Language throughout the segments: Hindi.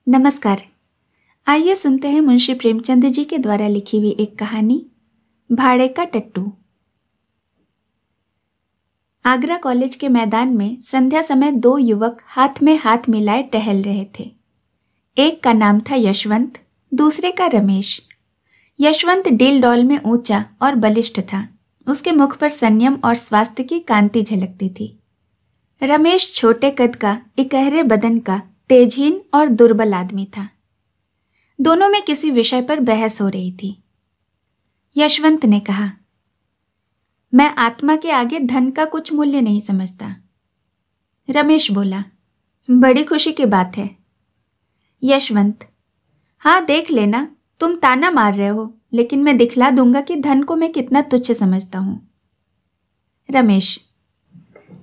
नमस्कार। आइए सुनते हैं मुंशी प्रेमचंद जी के द्वारा लिखी हुई एक कहानी, भाड़े का टट्टू। आगरा कॉलेज के मैदान में संध्या समय दो युवक हाथ में हाथ मिलाए टहल रहे थे। एक का नाम था यशवंत, दूसरे का रमेश। यशवंत डील डॉल में ऊंचा और बलिष्ठ था। उसके मुख पर संयम और स्वास्थ्य की कांति झलकती थी। रमेश छोटे कद का, इकहरे बदन का, तेजहीन और दुर्बल आदमी था। दोनों में किसी विषय पर बहस हो रही थी। यशवंत ने कहा, मैं आत्मा के आगे धन का कुछ मूल्य नहीं समझता। रमेश बोला, बड़ी खुशी की बात है। यशवंत, हाँ देख लेना, तुम ताना मार रहे हो, लेकिन मैं दिखला दूंगा कि धन को मैं कितना तुच्छ समझता हूं। रमेश,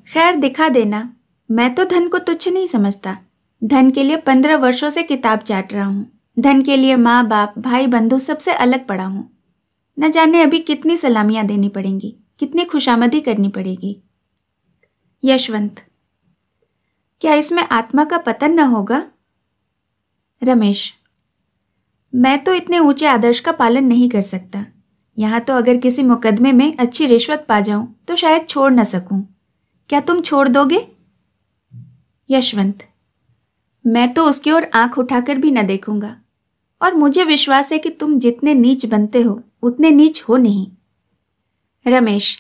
खैर दिखा देना, मैं तो धन को तुच्छ नहीं समझता। धन के लिए 15 वर्षों से किताब चाट रहा हूँ। धन के लिए माँ बाप, भाई बंधु सबसे अलग पड़ा हूँ। न जाने अभी कितनी सलामियाँ देनी पड़ेंगी, कितनी खुशामदी करनी पड़ेगी। यशवंत, क्या इसमें आत्मा का पतन न होगा? रमेश, मैं तो इतने ऊंचे आदर्श का पालन नहीं कर सकता। यहाँ तो अगर किसी मुकदमे में अच्छी रिश्वत पा जाऊं तो शायद छोड़ न सकूं। क्या तुम छोड़ दोगे? यशवंत, मैं तो उसकी ओर आंख उठाकर भी न देखूंगा, और मुझे विश्वास है कि तुम जितने नीच बनते हो उतने नीच हो नहीं। रमेश,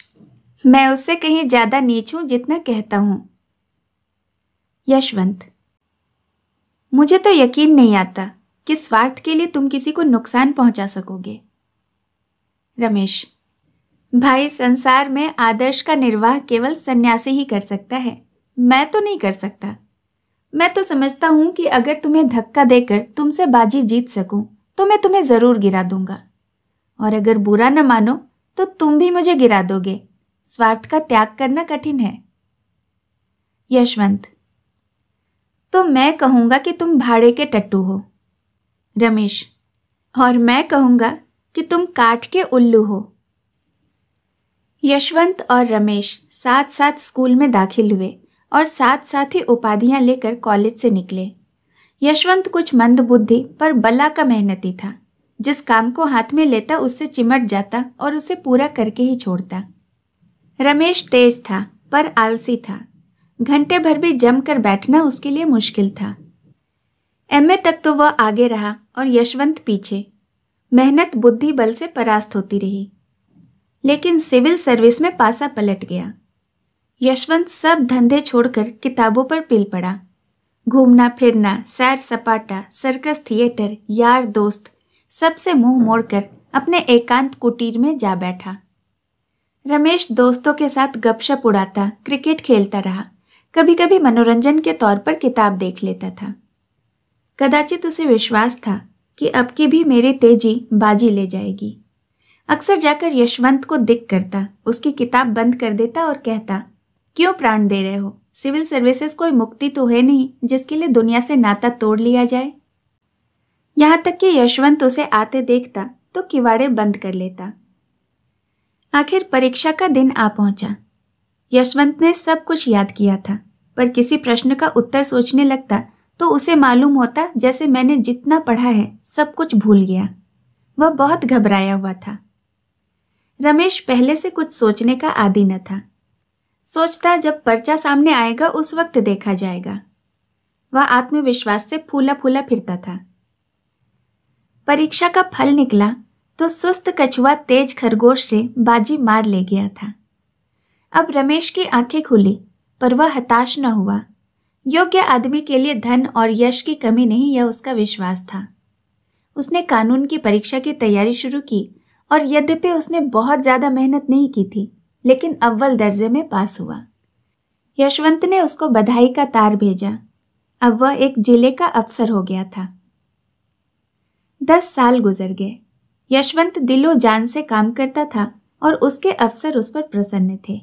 मैं उससे कहीं ज्यादा नीच हूं जितना कहता हूं। यशवंत, मुझे तो यकीन नहीं आता कि स्वार्थ के लिए तुम किसी को नुकसान पहुंचा सकोगे। रमेश, भाई संसार में आदर्श का निर्वाह केवल सन्यासी ही कर सकता है, मैं तो नहीं कर सकता। मैं तो समझता हूं कि अगर तुम्हें धक्का देकर तुमसे बाजी जीत सकूं तो मैं तुम्हें जरूर गिरा दूंगा, और अगर बुरा न मानो तो तुम भी मुझे गिरा दोगे। स्वार्थ का त्याग करना कठिन है। यशवंत, तो मैं कहूंगा कि तुम भाड़े के टट्टू हो। रमेश, और मैं कहूंगा कि तुम काठ के उल्लू हो। यशवंत और रमेश साथ साथ स्कूल में दाखिल हुए और साथ साथ ही उपाधियां लेकर कॉलेज से निकले। यशवंत कुछ मंद बुद्धि पर बला का मेहनती था। जिस काम को हाथ में लेता उससे चिमट जाता और उसे पूरा करके ही छोड़ता। रमेश तेज था पर आलसी था। घंटे भर भी जमकर बैठना उसके लिए मुश्किल था। एमए तक तो वह आगे रहा और यशवंत पीछे। मेहनत बुद्धि बल से परास्त होती रही, लेकिन सिविल सर्विस में पासा पलट गया। यशवंत सब धंधे छोड़कर किताबों पर पिल पड़ा। घूमना फिरना, सैर सपाटा, सर्कस थिएटर, यार दोस्त, सबसे मुंह मोड़कर अपने एकांत कुटीर में जा बैठा। रमेश दोस्तों के साथ गपशप उड़ाता, क्रिकेट खेलता रहा। कभी कभी मनोरंजन के तौर पर किताब देख लेता था। कदाचित उसे विश्वास था कि अब की भी मेरी तेजी बाजी ले जाएगी। अक्सर जाकर यशवंत को दिख करता, उसकी किताब बंद कर देता और कहता, क्यों प्राण दे रहे हो? सिविल सर्विसेज कोई मुक्ति तो है नहीं जिसके लिए दुनिया से नाता तोड़ लिया जाए। यहां तक कि यशवंत उसे आते देखता तो किवाड़े बंद कर लेता। आखिर परीक्षा का दिन आ पहुंचा। यशवंत ने सब कुछ याद किया था, पर किसी प्रश्न का उत्तर सोचने लगता तो उसे मालूम होता जैसे मैंने जितना पढ़ा है सब कुछ भूल गया। वह बहुत घबराया हुआ था। रमेश पहले से कुछ सोचने का आदी न था। सोचता जब पर्चा सामने आएगा उस वक्त देखा जाएगा। वह आत्मविश्वास से फूला फूला फिरता था। परीक्षा का फल निकला तो सुस्त कछुआ तेज खरगोश से बाजी मार ले गया था। अब रमेश की आंखें खुली, पर वह हताश न हुआ। योग्य आदमी के लिए धन और यश की कमी नहीं, यह उसका विश्वास था। उसने कानून की परीक्षा की तैयारी शुरू की और यद्यपि उसने बहुत ज्यादा मेहनत नहीं की थी, लेकिन अव्वल दर्जे में पास हुआ। यशवंत ने उसको बधाई का तार भेजा। अब वह एक जिले का अफसर हो गया था। 10 साल गुजर गए। यशवंत दिलो जान से काम करता था और उसके अफसर उस पर प्रसन्न थे।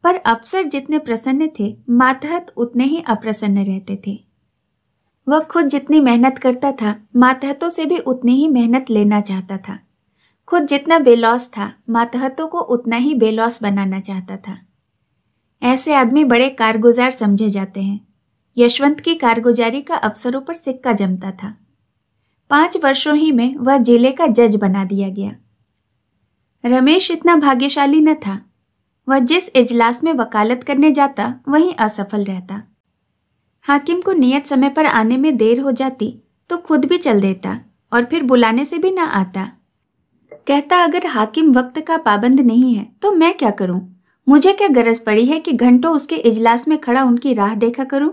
पर अफसर जितने प्रसन्न थे, मातहत उतने ही अप्रसन्न रहते थे। वह खुद जितनी मेहनत करता था, मातहतों से भी उतनी ही मेहनत लेना चाहता था। खुद जितना बेलौस था, मातहतों को उतना ही बेलौस बनाना चाहता था। ऐसे आदमी बड़े कारगुजार समझे जाते हैं। यशवंत की कारगुजारी का अफसरों पर सिक्का जमता था। 5 वर्षों ही में वह जिले का जज बना दिया गया। रमेश इतना भाग्यशाली न था। वह जिस इजलास में वकालत करने जाता वहीं असफल रहता। हाकिम को नियत समय पर आने में देर हो जाती तो खुद भी चल देता और फिर बुलाने से भी ना आता। कहता, अगर हाकिम वक्त का पाबंद नहीं है तो मैं क्या करूं? मुझे क्या गरज पड़ी है कि घंटों उसके इजलास में खड़ा उनकी राह देखा करूं?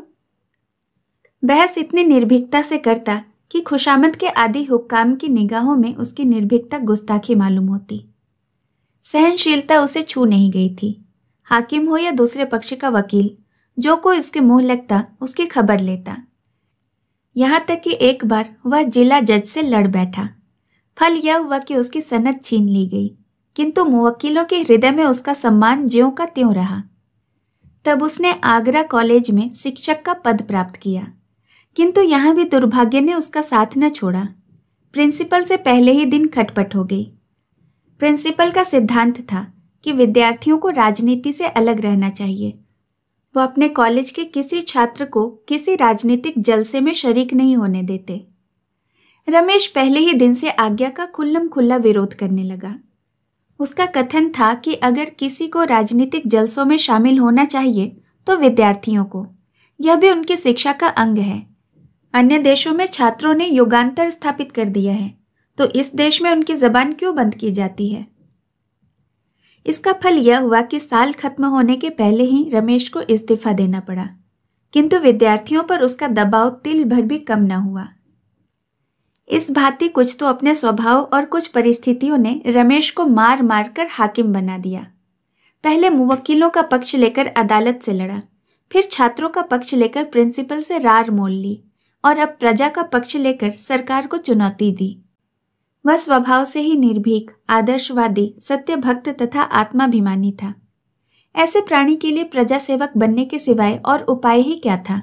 बहस इतनी निर्भीकता से करता कि खुशामद के आदि हुक्काम की निगाहों में उसकी निर्भीकता गुस्ताखी मालूम होती। सहनशीलता उसे छू नहीं गई थी। हाकिम हो या दूसरे पक्ष का वकील, जो कोई उसके मुंह लगता उसकी खबर लेता। यहाँ तक कि एक बार वह जिला जज से लड़ बैठा। फल यह हुआ कि उसकी सनद छीन ली गई, किंतु मुवक्किलों के हृदय में उसका सम्मान ज्यों का त्यों रहा। तब उसने आगरा कॉलेज में शिक्षक का पद प्राप्त किया, किंतु यहाँ भी दुर्भाग्य ने उसका साथ न छोड़ा। प्रिंसिपल से पहले ही दिन खटपट हो गई। प्रिंसिपल का सिद्धांत था कि विद्यार्थियों को राजनीति से अलग रहना चाहिए। वो अपने कॉलेज के किसी छात्र को किसी राजनीतिक जलसे में शरीक नहीं होने देते। रमेश पहले ही दिन से आज्ञा का खुल्लम खुल्ला विरोध करने लगा। उसका कथन था कि अगर किसी को राजनीतिक जलसों में शामिल होना चाहिए तो विद्यार्थियों को, यह भी उनकी शिक्षा का अंग है। अन्य देशों में छात्रों ने युगांतर स्थापित कर दिया है, तो इस देश में उनकी जबान क्यों बंद की जाती है? इसका फल यह हुआ कि साल खत्म होने के पहले ही रमेश को इस्तीफा देना पड़ा, किंतु विद्यार्थियों पर उसका दबाव तिल भर भी कम न हुआ। इस भांति कुछ तो अपने स्वभाव और कुछ परिस्थितियों ने रमेश को मार मार कर हाकिम बना दिया। पहले मुवक्किलों का पक्ष लेकर अदालत से लड़ा, फिर छात्रों का पक्ष लेकर प्रिंसिपल से रार मोल ली और अब प्रजा का पक्ष लेकर सरकार को चुनौती दी। वह स्वभाव से ही निर्भीक, आदर्शवादी, सत्यभक्त तथा आत्माभिमानी था। ऐसे प्राणी के लिए प्रजा सेवक बनने के सिवाय और उपाय ही क्या था?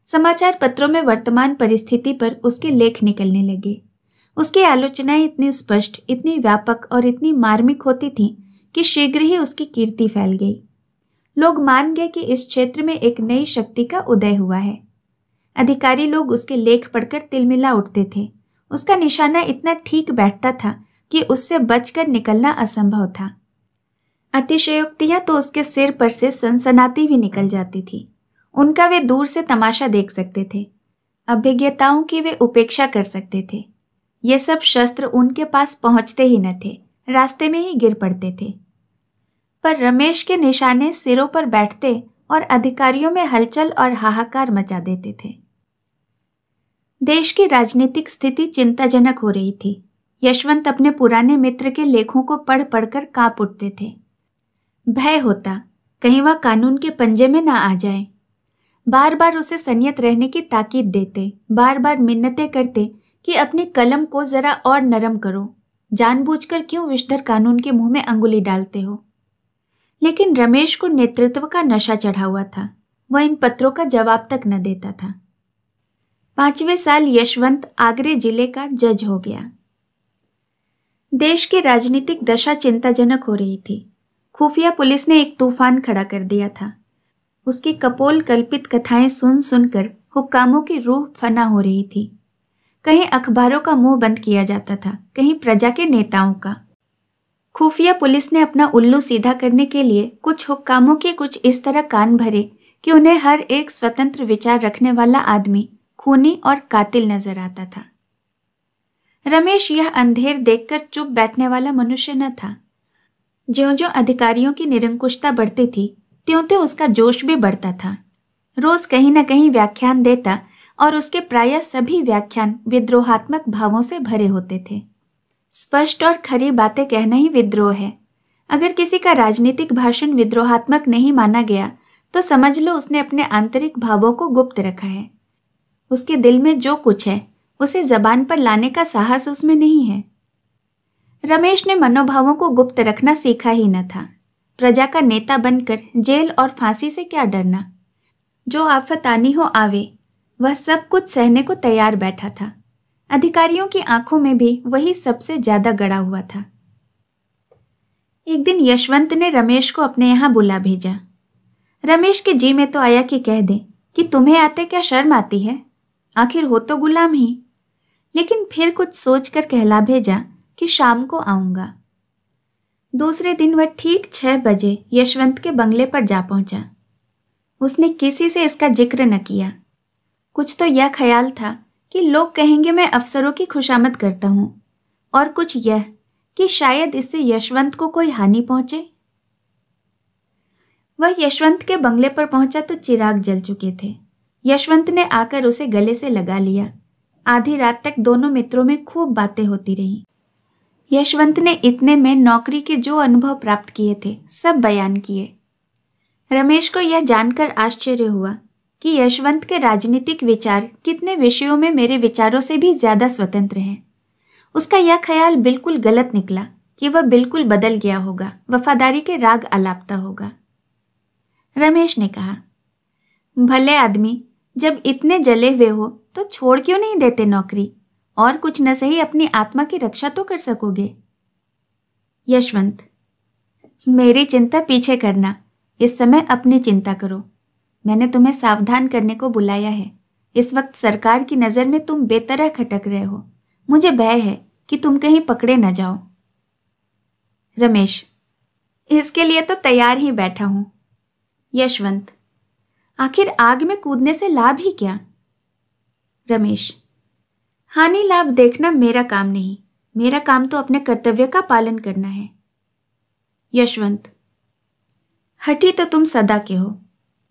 समाचार पत्रों में वर्तमान परिस्थिति पर उसके लेख निकलने लगे। उसकी आलोचनाएं इतनी स्पष्ट, इतनी व्यापक और इतनी मार्मिक होती थीं कि शीघ्र ही उसकी कीर्ति फैल गई। लोग मान गए कि इस क्षेत्र में एक नई शक्ति का उदय हुआ है। अधिकारी लोग उसके लेख पढ़कर तिलमिला उठते थे। उसका निशाना इतना ठीक बैठता था कि उससे बचकर निकलना असंभव था। अतिशयोक्तियां तो उसके सिर पर से सनसनाती भी निकल जाती थी। उनका वे दूर से तमाशा देख सकते थे, अभिज्ञताओं की वे उपेक्षा कर सकते थे। ये सब शस्त्र उनके पास पहुंचते ही न थे, रास्ते में ही गिर पड़ते थे। पर रमेश के निशाने सिरों पर बैठते और अधिकारियों में हलचल और हाहाकार मचा देते थे। देश की राजनीतिक स्थिति चिंताजनक हो रही थी। यशवंत अपने पुराने मित्र के लेखों को पढ़ पढ़कर कांप उठते थे। भय होता कहीं वह कानून के पंजे में ना आ जाए। बार बार उसे संयत रहने की ताकीद देते, बार बार मिन्नतें करते कि अपनी कलम को जरा और नरम करो, जानबूझकर क्यों विषधर कानून के मुंह में अंगुली डालते हो। लेकिन रमेश को नेतृत्व का नशा चढ़ा हुआ था। वह इन पत्रों का जवाब तक न देता था। 5वें साल यशवंत आगरे जिले का जज हो गया। देश की राजनीतिक दशा चिंताजनक हो रही थी। खुफिया पुलिस ने एक तूफान खड़ा कर दिया था। उसकी कपोल कल्पित कथाएं सुन सुनकर हुक्कामों की रूह फना हो रही थी। कहीं अखबारों का मुंह बंद किया जाता था, कहीं प्रजा के नेताओं का। खुफिया पुलिस ने अपना उल्लू सीधा करने के लिए कुछ हुक्कामों के कुछ इस तरह कान भरे कि उन्हें हर एक स्वतंत्र विचार रखने वाला आदमी खूनी और कातिल नजर आता था। रमेश यह अंधेर देखकर चुप बैठने वाला मनुष्य न था। ज्यों-ज्यों अधिकारियों की निरंकुशता बढ़ती थी, त्यों-त्यों उसका जोश भी बढ़ता था। रोज कहीं न कहीं व्याख्यान देता और उसके प्रायः सभी व्याख्यान विद्रोहात्मक भावों से भरे होते थे। स्पष्ट और खरी बातें कहना ही विद्रोह है। अगर किसी का राजनीतिक भाषण विद्रोहात्मक नहीं माना गया तो समझ लो उसने अपने आंतरिक भावों को गुप्त रखा है। उसके दिल में जो कुछ है उसे जबान पर लाने का साहस उसमें नहीं है। रमेश ने मनोभावों को गुप्त रखना सीखा ही न था। प्रजा का नेता बनकर जेल और फांसी से क्या डरना। जो आफत आनी हो आवे, वह सब कुछ सहने को तैयार बैठा था। अधिकारियों की आंखों में भी वही सबसे ज्यादा गड़ा हुआ था। एक दिन यशवंत ने रमेश को अपने यहाँ बुला भेजा। रमेश के जी में तो आया कि कह दे कि तुम्हें आते क्या शर्म आती है, आखिर हो तो गुलाम ही। लेकिन फिर कुछ सोचकर कहला भेजा कि शाम को आऊंगा। दूसरे दिन वह ठीक 6 बजे यशवंत के बंगले पर जा पहुंचा। उसने किसी से इसका जिक्र न किया। कुछ तो यह ख्याल था कि लोग कहेंगे मैं अफसरों की खुशामद करता हूं, और कुछ यह कि शायद इससे यशवंत को कोई हानि पहुंचे। वह यशवंत के बंगले पर पहुंचा तो चिराग जल चुके थे। यशवंत ने आकर उसे गले से लगा लिया। आधी रात तक दोनों मित्रों में खूब बातें होती रहीं। यशवंत ने इतने में नौकरी के जो अनुभव प्राप्त किए थे सब बयान किए। रमेश को यह जानकर आश्चर्य हुआ कि यशवंत के राजनीतिक विचार कितने विषयों में मेरे विचारों से भी ज्यादा स्वतंत्र हैं। उसका यह ख्याल बिल्कुल गलत निकला कि वह बिल्कुल बदल गया होगा, वफादारी के राग अलापता होगा। रमेश ने कहा, भले आदमी, जब इतने जले हुए हो तो छोड़ क्यों नहीं देते नौकरी, और कुछ न सही अपनी आत्मा की रक्षा तो कर सकोगे। यशवंत, मेरी चिंता पीछे करना, इस समय अपनी चिंता करो। मैंने तुम्हें सावधान करने को बुलाया है। इस वक्त सरकार की नज़र में तुम बेतरह खटक रहे हो। मुझे भय है कि तुम कहीं पकड़े न जाओ। रमेश, इसके लिए तो तैयार ही बैठा हूं। यशवंत, आखिर आग में कूदने से लाभ ही क्या। रमेश, हानि लाभ देखना मेरा काम नहीं, मेरा काम तो अपने कर्तव्य का पालन करना है। यशवंत, हठी तो तुम सदा के हो,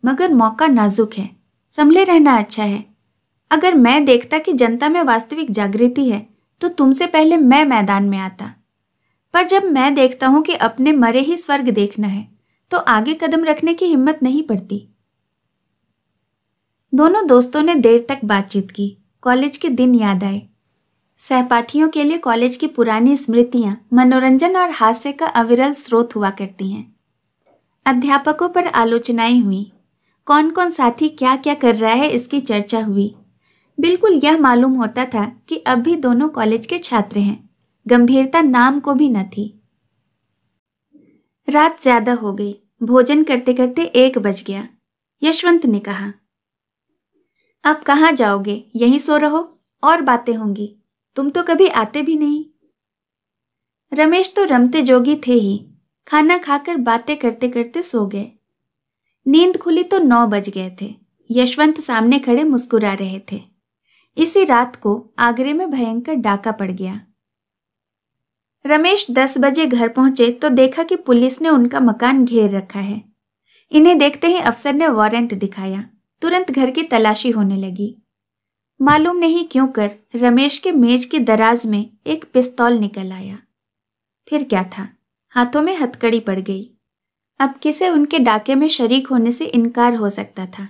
मगर मौका नाजुक है, संभले रहना अच्छा है। अगर मैं देखता कि जनता में वास्तविक जागृति है तो तुमसे पहले मैं मैदान में आता, पर जब मैं देखता हूं कि अपने मरे ही स्वर्ग देखना है तो आगे कदम रखने की हिम्मत नहीं पड़ती। दोनों दोस्तों ने देर तक बातचीत की। कॉलेज के दिन याद आए। सहपाठियों के लिए कॉलेज की पुरानी स्मृतियां मनोरंजन और हास्य का अविरल स्रोत हुआ करती हैं। अध्यापकों पर आलोचनाएं हुई, कौन कौन साथी क्या क्या कर रहा है इसकी चर्चा हुई। बिल्कुल यह मालूम होता था कि अब भी दोनों कॉलेज के छात्र हैं, गंभीरता नाम को भी न थी। रात ज्यादा हो गई। भोजन करते करते 1 बज गया। यशवंत ने कहा, अब कहाँ जाओगे, यहीं सो रहो, और बातें होंगी, तुम तो कभी आते भी नहीं। रमेश तो रमते जोगी थे ही, खाना खाकर बातें करते करते सो गए। नींद खुली तो 9 बज गए थे। यशवंत सामने खड़े मुस्कुरा रहे थे। इसी रात को आगरे में भयंकर डाका पड़ गया। रमेश 10 बजे घर पहुंचे तो देखा कि पुलिस ने उनका मकान घेर रखा है। इन्हें देखते ही अफसर ने वारंट दिखाया। तुरंत घर की तलाशी होने लगी। मालूम नहीं क्यों कर रमेश के मेज की दराज में एक पिस्तौल निकल आया। फिर क्या था, हाथों में हथकड़ी पड़ गई। अब किसे उनके डाके में शरीक होने से इनकार हो सकता था।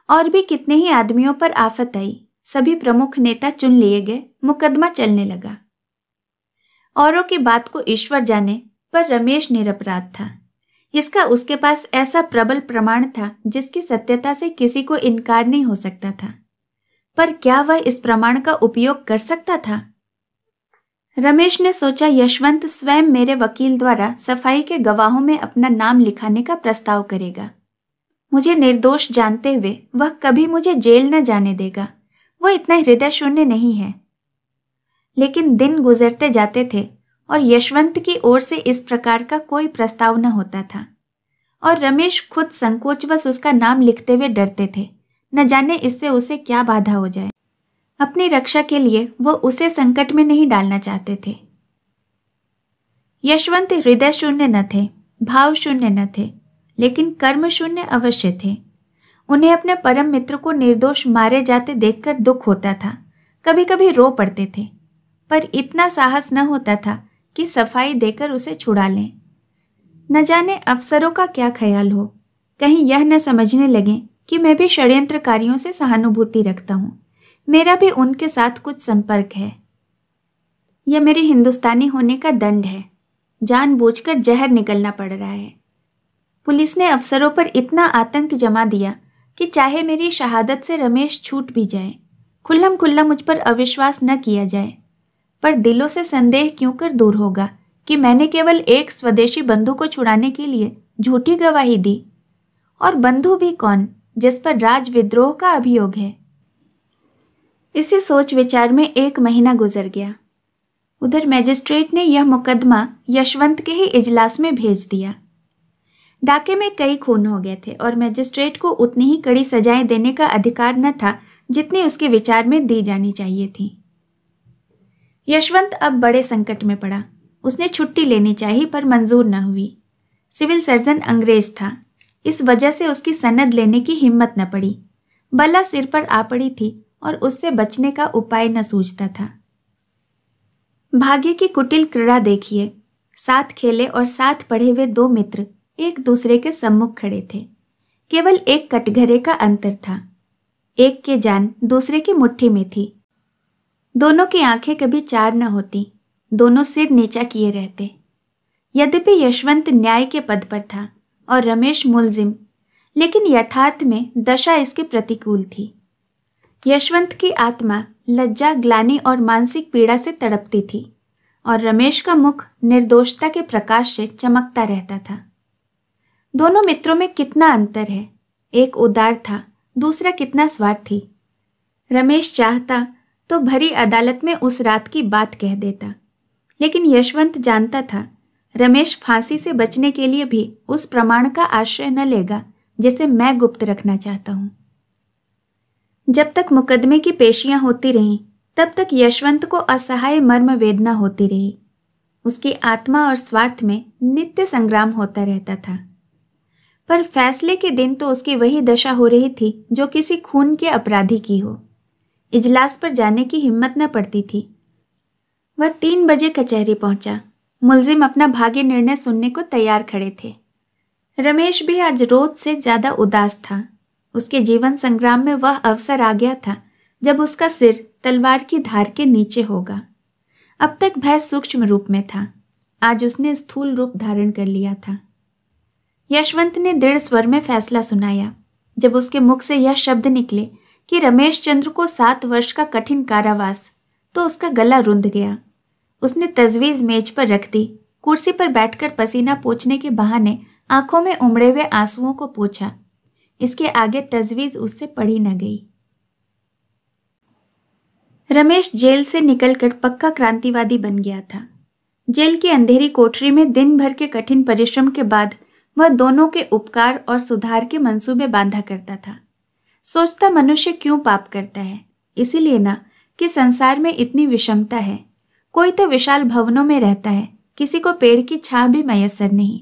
और भी कितने ही आदमियों पर आफत आई। सभी प्रमुख नेता चुन लिए गए। मुकदमा चलने लगा। औरों की बात को ईश्वर जाने, पर रमेश निरपराध था। इसका उसके पास ऐसा प्रबल प्रमाण था जिसकी सत्यता से किसी को इनकार नहीं हो सकता था। पर क्या वह इस प्रमाण का उपयोग कर सकता था? रमेश ने सोचा, यशवंत स्वयं मेरे वकील द्वारा सफाई के गवाहों में अपना नाम लिखाने का प्रस्ताव करेगा। मुझे निर्दोष जानते हुए वह कभी मुझे जेल न जाने देगा। वह इतना हृदय शून्य नहीं है। लेकिन दिन गुजरते जाते थे और यशवंत की ओर से इस प्रकार का कोई प्रस्ताव न होता था, और रमेश खुद संकोचवश उसका नाम लिखते हुए डरते थे। न जाने इससे उसे क्या बाधा हो जाए। अपनी रक्षा के लिए वो उसे संकट में नहीं डालना चाहते थे। यशवंत हृदय शून्य न थे, भाव शून्य न थे, लेकिन कर्म शून्य अवश्य थे। उन्हें अपने परम मित्र को निर्दोष मारे जाते देखकर दुख होता था। कभी कभी रो पड़ते थे, पर इतना साहस न होता था कि सफाई देकर उसे छुड़ा लें। न जाने अफसरों का क्या ख्याल हो, कहीं यह न समझने लगे कि मैं भी षड्यंत्रकारियों से सहानुभूति रखता हूँ। मेरा भी उनके साथ कुछ संपर्क है। यह मेरे हिंदुस्तानी होने का दंड है। जानबूझकर जहर निकलना पड़ रहा है। पुलिस ने अफसरों पर इतना आतंक जमा दिया कि चाहे मेरी शहादत से रमेश छूट भी जाए, खुल्लम खुल्ला मुझ पर अविश्वास न किया जाए, पर दिलों से संदेह क्यों कर दूर होगा कि मैंने केवल एक स्वदेशी बंधु को छुड़ाने के लिए झूठी गवाही दी। और बंधु भी कौन, जिस पर राज विद्रोह का अभियोग है। इसी सोच विचार में 1 महीना गुजर गया। उधर मजिस्ट्रेट ने यह मुकदमा यशवंत के ही इजलास में भेज दिया। डाके में कई खून हो गए थे और मजिस्ट्रेट को उतनी ही कड़ी सजाएं देने का अधिकार न था जितनी उसके विचार में दी जानी चाहिए थी। यशवंत अब बड़े संकट में पड़ा। उसने छुट्टी लेनी चाहिए पर मंजूर न हुई। सिविल सर्जन अंग्रेज था, इस वजह से उसकी सनद लेने की हिम्मत न पड़ी। बला सिर पर आ पड़ी थी और उससे बचने का उपाय न सूझता था। भाग्य की कुटिल क्रीड़ा देखिए। साथ खेले और साथ पढ़े हुए 2 मित्र एक दूसरे के सम्मुख खड़े थे। केवल एक कटघरे का अंतर था। एक की जान दूसरे की मुट्ठी में थी। दोनों की आंखें कभी चार न होती, दोनों सिर नीचा किए रहते। यद्यपि यशवंत न्याय के पद पर था और रमेश मुलजिम, लेकिन यथार्थ में दशा इसके प्रतिकूल थी। यशवंत की आत्मा लज्जा, ग्लानि और मानसिक पीड़ा से तड़पती थी और रमेश का मुख निर्दोषता के प्रकाश से चमकता रहता था। दोनों मित्रों में कितना अंतर है। एक उदार था, दूसरा कितना स्वार्थी। रमेश चाहता तो भरी अदालत में उस रात की बात कह देता, लेकिन यशवंत जानता था रमेश फांसी से बचने के लिए भी उस प्रमाण का आश्रय न लेगा जिसे मैं गुप्त रखना चाहता हूं। जब तक मुकदमे की पेशियां होती रहीं, तब तक यशवंत को असहाय मर्म वेदना होती रही। उसकी आत्मा और स्वार्थ में नित्य संग्राम होता रहता था। पर फैसले के दिन तो उसकी वही दशा हो रही थी जो किसी खून के अपराधी की हो। इजलास पर जाने की हिम्मत न पड़ती थी। वह 3 बजे कचहरी पहुंचा। मुलजिम अपना भाग्य निर्णय सुनने को तैयार खड़े थे। रमेश भी आज रोज से ज्यादा उदास था। उसके जीवन संग्राम में वह अवसर आ गया था जब उसका सिर तलवार की धार के नीचे होगा। अब तक भय सूक्ष्म रूप में था, आज उसने स्थूल रूप धारण कर लिया था। यशवंत ने दृढ़ स्वर में फैसला सुनाया। जब उसके मुख से यह शब्द निकले कि रमेश चंद्र को 7 वर्ष का कठिन कारावास, तो उसका गला रुंध गया। उसने तजवीज़ मेज पर रख दी। कुर्सी पर बैठकर पसीना पोंछने के बहाने आंखों में उमड़े हुए आंसुओं को पोंछा। इसके आगे तजवीज़ उससे पढ़ी न गई। रमेश जेल से निकलकर पक्का क्रांतिवादी बन गया था। जेल की अंधेरी कोठरी में दिन भर के कठिन परिश्रम के बाद वह दोनों के उपकार और सुधार के मंसूबे बांधा करता था। सोचता मनुष्य क्यों पाप करता है, इसीलिए ना कि संसार में इतनी विषमता है। कोई तो विशाल भवनों में रहता है, किसी को पेड़ की छांव भी मयस्सर नहीं।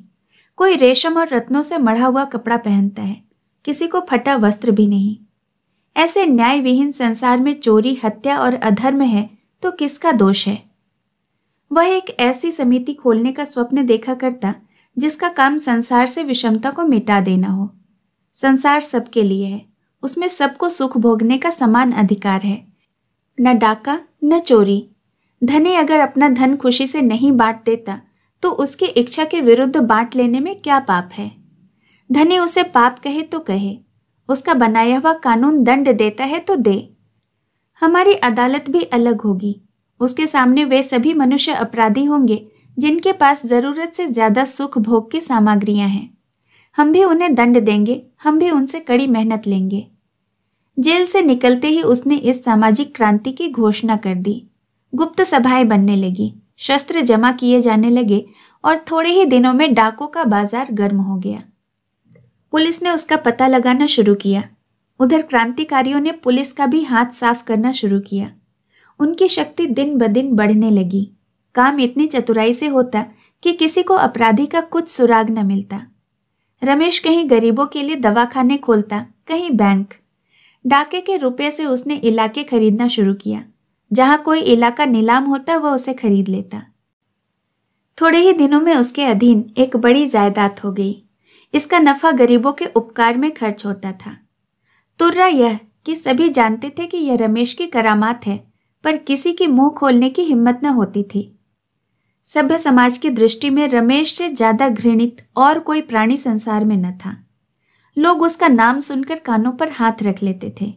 कोई रेशम और रत्नों से मढ़ा हुआ कपड़ा पहनता है, किसी को फटा वस्त्र भी नहीं। ऐसे न्याय विहीन संसार में चोरी, हत्या और अधर्म है तो किसका दोष है? वह एक ऐसी समिति खोलने का स्वप्न देखा करता जिसका काम संसार से विषमता को मिटा देना हो। संसार सबके लिए है, उसमें सबको सुख भोगने का समान अधिकार है। न डाका न चोरी। धनी अगर अपना धन खुशी से नहीं बांट देता तो उसकी इच्छा के विरुद्ध बांट लेने में क्या पाप है? धनी उसे पाप कहे तो कहे, उसका बनाया हुआ कानून दंड देता है तो दे। हमारी अदालत भी अलग होगी। उसके सामने वे सभी मनुष्य अपराधी होंगे जिनके पास जरूरत से ज्यादा सुख भोग की सामग्रियां हैं। हम भी उन्हें दंड देंगे, हम भी उनसे कड़ी मेहनत लेंगे। जेल से निकलते ही उसने इस सामाजिक क्रांति की घोषणा कर दी। गुप्त सभाएं बनने लगी, शस्त्र जमा किए जाने लगे और थोड़े ही दिनों में डाकों का बाजार गर्म हो गया। पुलिस ने उसका पता लगाना शुरू किया। उधर क्रांतिकारियों ने पुलिस का भी हाथ साफ करना शुरू किया। उनकी शक्ति दिन ब दिन बढ़ने लगी। काम इतनी चतुराई से होता कि किसी को अपराधी का कुछ सुराग न मिलता। रमेश कहीं गरीबों के लिए दवाखाने खोलता, कहीं बैंक। डाके के रुपए से उसने इलाके खरीदना शुरू किया। जहां कोई इलाका नीलाम होता वह उसे खरीद लेता। थोड़े ही दिनों में उसके अधीन एक बड़ी जायदाद हो गई। इसका नफा गरीबों के उपकार में खर्च होता था। तुर्रा यह कि सभी जानते थे कि यह रमेश की करामात है, पर किसी की मुंह खोलने की हिम्मत न होती थी। सभ्य समाज की दृष्टि में रमेश से ज्यादा घृणित और कोई प्राणी संसार में न था। लोग उसका नाम सुनकर कानों पर हाथ रख लेते थे।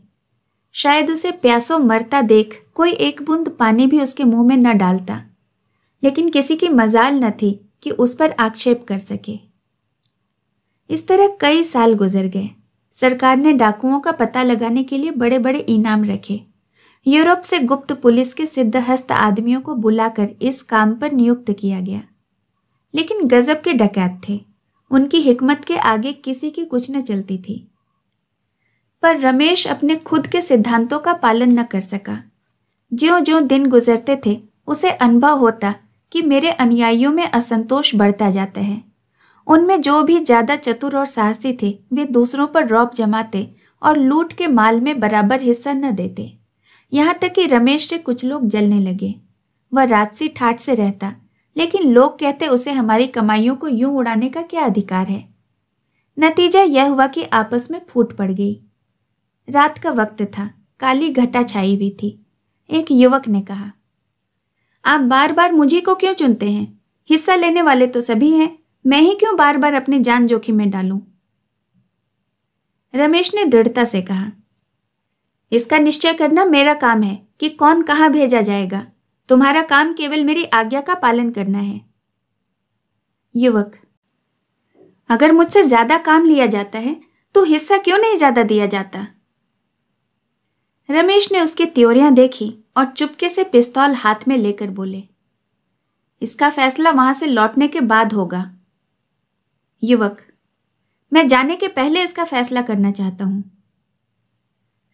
शायद उसे प्यासों मरता देख कोई एक बूंद पानी भी उसके मुंह में न डालता, लेकिन किसी की मजाल न थी कि उस पर आक्षेप कर सके। इस तरह कई साल गुजर गए। सरकार ने डाकुओं का पता लगाने के लिए बड़े बड़े इनाम रखे। यूरोप से गुप्त पुलिस के सिद्धहस्त आदमियों को बुलाकर इस काम पर नियुक्त किया गया। लेकिन गजब के डकैत थे, उनकी हिकमत के आगे किसी की कुछ न चलती थी। पर रमेश अपने खुद के सिद्धांतों का पालन न कर सका। ज्यों-ज्यों दिन गुजरते थे उसे अनुभव होता कि मेरे अनुयायियों में असंतोष बढ़ता जाता है। उनमें जो भी ज्यादा चतुर और साहसी थे वे दूसरों पर रौब जमाते और लूट के माल में बराबर हिस्सा न देते। यहाँ तक कि रमेश से कुछ लोग जलने लगे। वह राजसी ठाठ से रहता, लेकिन लोग कहते उसे हमारी कमाइयों को यूं उड़ाने का क्या अधिकार है। नतीजा यह हुआ कि आपस में फूट पड़ गई। रात का वक्त था, काली घटा छाई हुई थी। एक युवक ने कहा, आप बार बार मुझी को क्यों चुनते हैं? हिस्सा लेने वाले तो सभी हैं, मैं ही क्यों बार बार अपनी जान जोखिम में डालूं? रमेश ने दृढ़ता से कहा, इसका निश्चय करना मेरा काम है कि कौन कहां भेजा जाएगा। तुम्हारा काम केवल मेरी आज्ञा का पालन करना है। युवक, अगर मुझसे ज्यादा काम लिया जाता है तो हिस्सा क्यों नहीं ज्यादा दिया जाता? रमेश ने उसकी त्योरियां देखी और चुपके से पिस्तौल हाथ में लेकर बोले, इसका फैसला वहां से लौटने के बाद होगा। युवक, मैं जाने के पहले इसका फैसला करना चाहता हूं।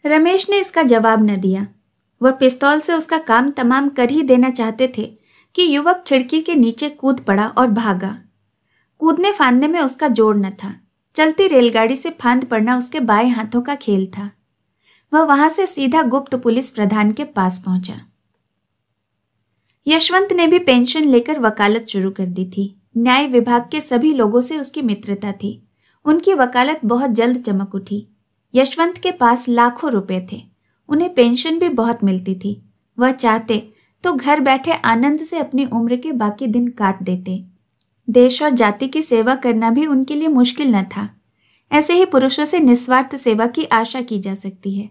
रमेश ने इसका जवाब न दिया। वह पिस्तौल से उसका काम तमाम कर ही देना चाहते थे कि युवक खिड़की के नीचे कूद पड़ा और भागा। कूदने फांदने में उसका जोर न था। चलती रेलगाड़ी से फांद पड़ना उसके बाएं हाथों का खेल था। वह वहां से सीधा गुप्त पुलिस प्रधान के पास पहुंचा। यशवंत ने भी पेंशन लेकर वकालत शुरू कर दी थी। न्याय विभाग के सभी लोगों से उसकी मित्रता थी। उनकी वकालत बहुत जल्द चमक उठी। यशवंत के पास लाखों रुपए थे। उन्हें पेंशन भी बहुत मिलती थी। वह चाहते तो घर बैठे आनंद से अपनी उम्र के बाकी दिन काट देते। देश और जाति की सेवा करना भी उनके लिए मुश्किल न था। ऐसे ही पुरुषों से निस्वार्थ सेवा की आशा की जा सकती है।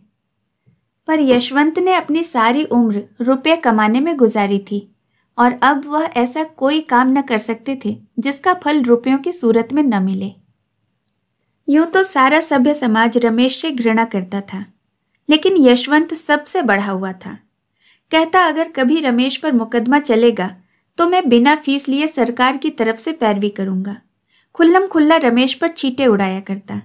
पर यशवंत ने अपनी सारी उम्र रुपये कमाने में गुजारी थी और अब वह ऐसा कोई काम न कर सकते थे जिसका फल रुपयों की सूरत में न मिले। यूं तो सारा सभ्य समाज रमेश से घृणा करता था, लेकिन यशवंत सबसे बढ़ा हुआ था। कहता, अगर कभी रमेश पर मुकदमा चलेगा तो मैं बिना फीस लिए सरकार की तरफ से पैरवी करूंगा। खुल्लम खुल्ला रमेश पर छींटे उड़ाया करता।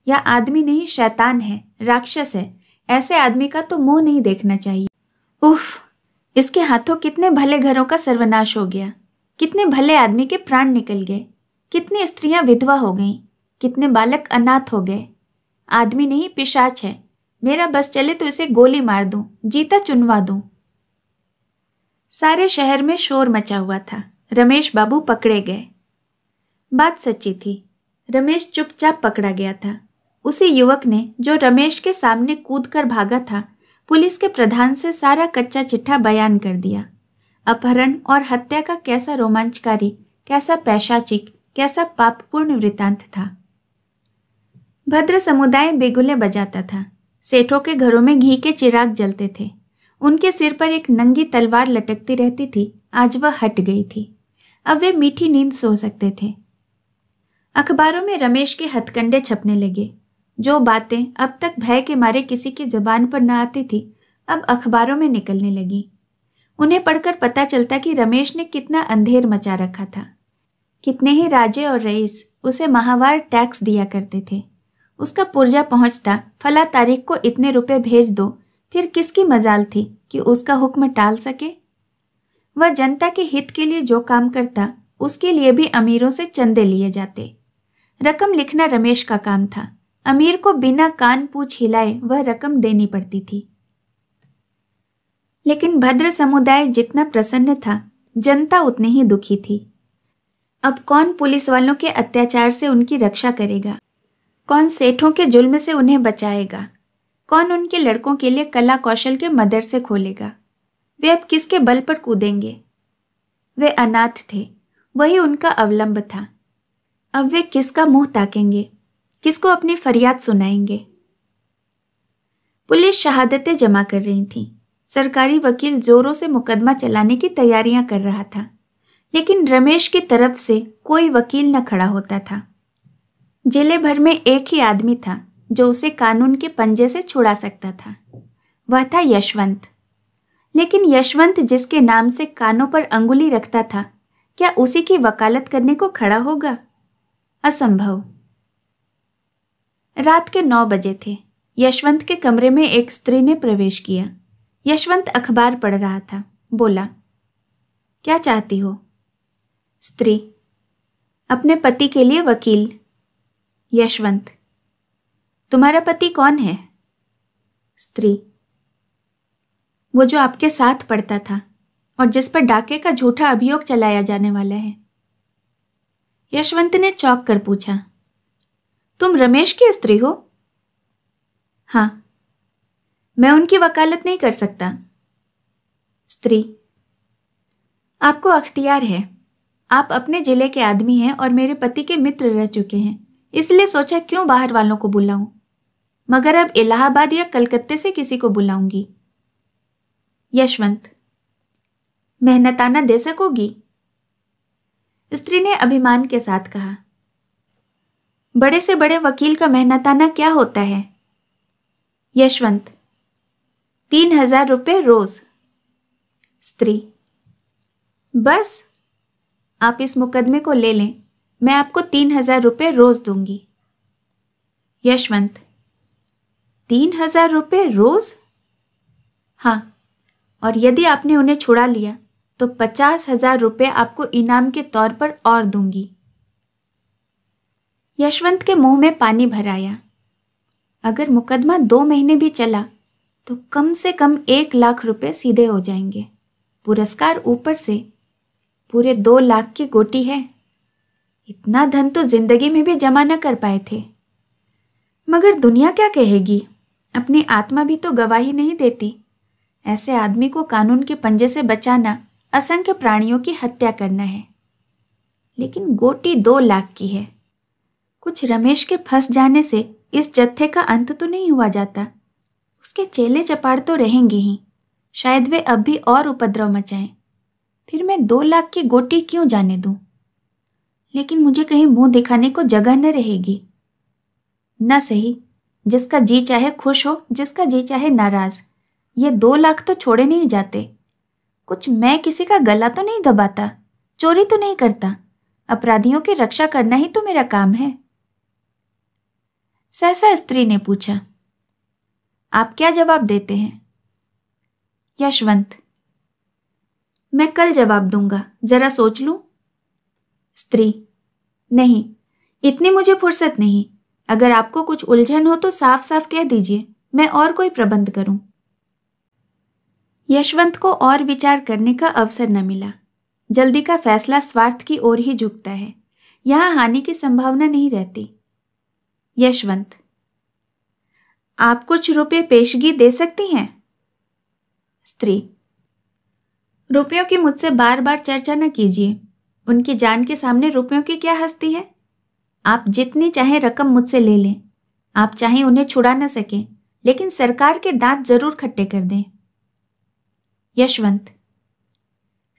यह आदमी नहीं, शैतान है, राक्षस है। ऐसे आदमी का तो मुंह नहीं देखना चाहिए। उफ, इसके हाथों कितने भले घरों का सर्वनाश हो गया। कितने भले आदमी के प्राण निकल गए। कितनी स्त्रियां विधवा हो गईं। कितने बालक अनाथ हो गए। आदमी नहीं, पिशाच है। मेरा बस चले तो इसे गोली मार दूं, जीता चुनवा दूं। सारे शहर में शोर मचा हुआ था। रमेश बाबू पकड़े गए। बात सच्ची थी। रमेश चुपचाप पकड़ा गया था। उसी युवक ने, जो रमेश के सामने कूदकर भागा था, पुलिस के प्रधान से सारा कच्चा चिट्ठा बयान कर दिया। अपहरण और हत्या का कैसा रोमांचकारी, कैसा पैशाचिक, कैसा पापपूर्ण वृतांत था। भद्र समुदाय बेगुले बजाता था। सेठों के घरों में घी के चिराग जलते थे। उनके सिर पर एक नंगी तलवार लटकती रहती थी। आज वह हट गई थी। अब वे मीठी नींद सो सकते थे। अखबारों में रमेश के हथकंडे छपने लगे। जो बातें अब तक भय के मारे किसी की जबान पर न आती थी, अब अखबारों में निकलने लगी। उन्हें पढ़कर पता चलता कि रमेश ने कितना अंधेर मचा रखा था। कितने ही राजे और रईस उसे माहवार टैक्स दिया करते थे। उसका पुर्जा पहुंचता, फला तारीख को इतने रुपए भेज दो। फिर किसकी मजाल थी कि उसका हुक्म टाल सके। वह जनता के हित के लिए जो काम करता, उसके लिए भी अमीरों से चंदे लिए जाते। रकम लिखना रमेश का काम था। अमीर को बिना कान पूछ हिलाए वह रकम देनी पड़ती थी। लेकिन भद्र समुदाय जितना प्रसन्न था, जनता उतनी ही दुखी थी। अब कौन पुलिस वालों के अत्याचार से उनकी रक्षा करेगा? कौन सेठों के जुल्म से उन्हें बचाएगा? कौन उनके लड़कों के लिए कला कौशल के मदरसे खोलेगा? वे अब किसके बल पर कूदेंगे? वे अनाथ थे, वही उनका अवलंब था। अब वे किसका मुंह ताकेंगे? किसको अपनी फरियाद सुनाएंगे? पुलिस शहादतें जमा कर रही थी। सरकारी वकील जोरों से मुकदमा चलाने की तैयारियां कर रहा था, लेकिन रमेश की तरफ से कोई वकील न खड़ा होता था। जिले भर में एक ही आदमी था जो उसे कानून के पंजे से छुड़ा सकता था। वह था यशवंत। लेकिन यशवंत जिसके नाम से कानों पर अंगुली रखता था, क्या उसी की वकालत करने को खड़ा होगा? असंभव। रात के 9 बजे थे। यशवंत के कमरे में एक स्त्री ने प्रवेश किया। यशवंत अखबार पढ़ रहा था। बोला, क्या चाहती हो? स्त्री, अपने पति के लिए वकील। यशवंत, तुम्हारा पति कौन है? स्त्री, वो जो आपके साथ पढ़ता था और जिस पर डाके का झूठा अभियोग चलाया जाने वाला है। यशवंत ने चौंक कर पूछा, तुम रमेश की स्त्री हो? हाँ। मैं उनकी वकालत नहीं कर सकता। स्त्री, आपको अख्तियार है। आप अपने जिले के आदमी हैं और मेरे पति के मित्र रह चुके हैं, इसलिए सोचा क्यों बाहर वालों को बुलाऊं, मगर अब इलाहाबाद या कलकत्ते से किसी को बुलाऊंगी। यशवंत, मेहनताना दे सकोगी? स्त्री ने अभिमान के साथ कहा, बड़े से बड़े वकील का मेहनताना क्या होता है? यशवंत, 3,000 रुपये रोज। स्त्री, बस, आप इस मुकदमे को ले लें, मैं आपको 3,000 रुपये रोज दूंगी। यशवंत, 3,000 रुपये रोज? हाँ, और यदि आपने उन्हें छुड़ा लिया तो 50,000 रुपये आपको इनाम के तौर पर और दूंगी। यशवंत के मुंह में पानी भर आया। अगर मुकदमा 2 महीने भी चला तो कम से कम 1 लाख रुपए सीधे हो जाएंगे। पुरस्कार ऊपर से पूरे 2 लाख की गोटी है। इतना धन तो जिंदगी में भी जमा न कर पाए थे। मगर दुनिया क्या कहेगी? अपनी आत्मा भी तो गवाही नहीं देती। ऐसे आदमी को कानून के पंजे से बचाना असंख्य प्राणियों की हत्या करना है। लेकिन गोटी 2 लाख की है। कुछ रमेश के फंस जाने से इस जत्थे का अंत तो नहीं हुआ जाता। उसके चेले चपाड़ तो रहेंगे ही। शायद वे अब भी और उपद्रव मचाएं। फिर मैं 2 लाख की गोटी क्यों जाने दूं? लेकिन मुझे कहीं मुंह दिखाने को जगह न रहेगी। न सही, जिसका जी चाहे खुश हो, जिसका जी चाहे नाराज। ये 2 लाख तो छोड़े नहीं जाते। कुछ मैं किसी का गला तो नहीं दबाता, चोरी तो नहीं करता। अपराधियों की रक्षा करना ही तो मेरा काम है। सहसा स्त्री ने पूछा, आप क्या जवाब देते हैं? यशवंत, मैं कल जवाब दूंगा, जरा सोच लूं। स्त्री, नहीं, इतनी मुझे फुर्सत नहीं। अगर आपको कुछ उलझन हो तो साफ साफ कह दीजिए, मैं और कोई प्रबंध करूं। यशवंत को और विचार करने का अवसर न मिला। जल्दी का फैसला स्वार्थ की ओर ही झुकता है। यहां हानि की संभावना नहीं रहती। यशवंत, आप कुछ रुपए पेशगी दे सकती हैं? स्त्री, रुपयों की मुझसे बार बार चर्चा न कीजिए। उनकी जान के सामने रुपयों की क्या हस्ती है? आप जितनी चाहे रकम मुझसे ले लें। आप चाहें उन्हें छुड़ा न सकें, लेकिन सरकार के दांत जरूर खट्टे कर दें। यशवंत,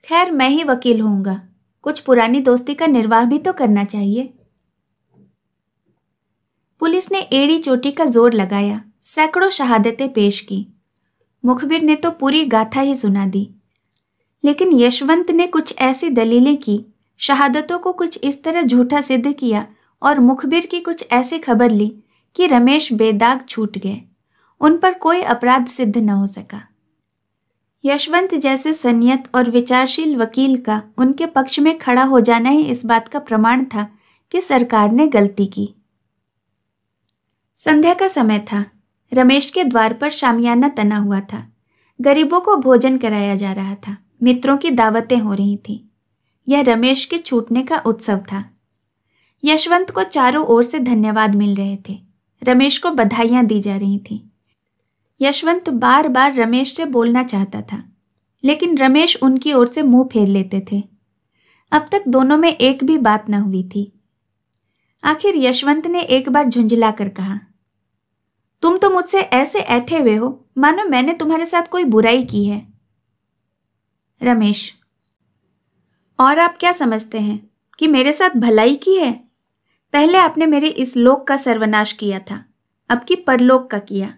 खैर मैं ही वकील होऊंगा। कुछ पुरानी दोस्ती का निर्वाह भी तो करना चाहिए। पुलिस ने एड़ी चोटी का जोर लगाया, सैकड़ों शहादतें पेश की। मुखबिर ने तो पूरी गाथा ही सुना दी। लेकिन यशवंत ने कुछ ऐसी दलीलें की, शहादतों को कुछ इस तरह झूठा सिद्ध किया और मुखबिर की कुछ ऐसी खबर ली कि रमेश बेदाग छूट गए। उन पर कोई अपराध सिद्ध न हो सका। यशवंत जैसे संयत और विचारशील वकील का उनके पक्ष में खड़ा हो जाना ही इस बात का प्रमाण था कि सरकार ने गलती की। संध्या का समय था। रमेश के द्वार पर शामियाना तना हुआ था। गरीबों को भोजन कराया जा रहा था। मित्रों की दावतें हो रही थीं। यह रमेश के छूटने का उत्सव था। यशवंत को चारों ओर से धन्यवाद मिल रहे थे। रमेश को बधाइयां दी जा रही थीं। यशवंत बार बार रमेश से बोलना चाहता था, लेकिन रमेश उनकी ओर से मुंह फेर लेते थे। अब तक दोनों में एक भी बात न हुई थी। आखिर यशवंत ने एक बार झुंझला कर कहा, तुम तो मुझसे ऐसे ऐठे हुए हो मानो मैंने तुम्हारे साथ कोई बुराई की है। रमेश, और आप क्या समझते हैं कि मेरे साथ भलाई की है? पहले आपने मेरे इस लोक का सर्वनाश किया था, अब की परलोक का किया।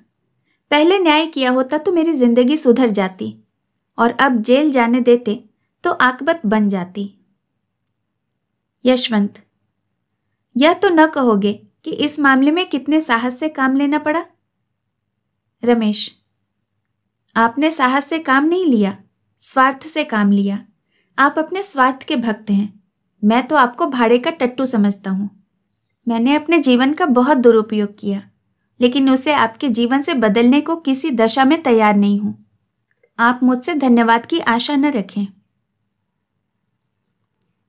पहले न्याय किया होता तो मेरी जिंदगी सुधर जाती, और अब जेल जाने देते तो आकबत बन जाती। यशवंत, यह तो न कहोगे कि इस मामले में कितने साहस से काम लेना पड़ा? रमेश, आपने साहस से काम नहीं लिया, स्वार्थ से काम लिया। आप अपने स्वार्थ के भक्त हैं। मैं तो आपको भाड़े का टट्टू समझता हूं। मैंने अपने जीवन का बहुत दुरुपयोग किया, लेकिन उसे आपके जीवन से बदलने को किसी दशा में तैयार नहीं हूं। आप मुझसे धन्यवाद की आशा न रखें।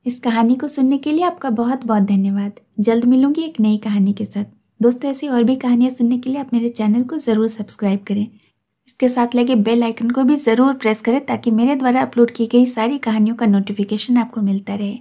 इस कहानी को सुनने के लिए आपका बहुत बहुत धन्यवाद। जल्द मिलूंगी एक नई कहानी के साथ। दोस्तों, ऐसी और भी कहानियां सुनने के लिए आप मेरे चैनल को ज़रूर सब्सक्राइब करें। इसके साथ लगे बेल आइकन को भी ज़रूर प्रेस करें ताकि मेरे द्वारा अपलोड की गई सारी कहानियों का नोटिफिकेशन आपको मिलता रहे।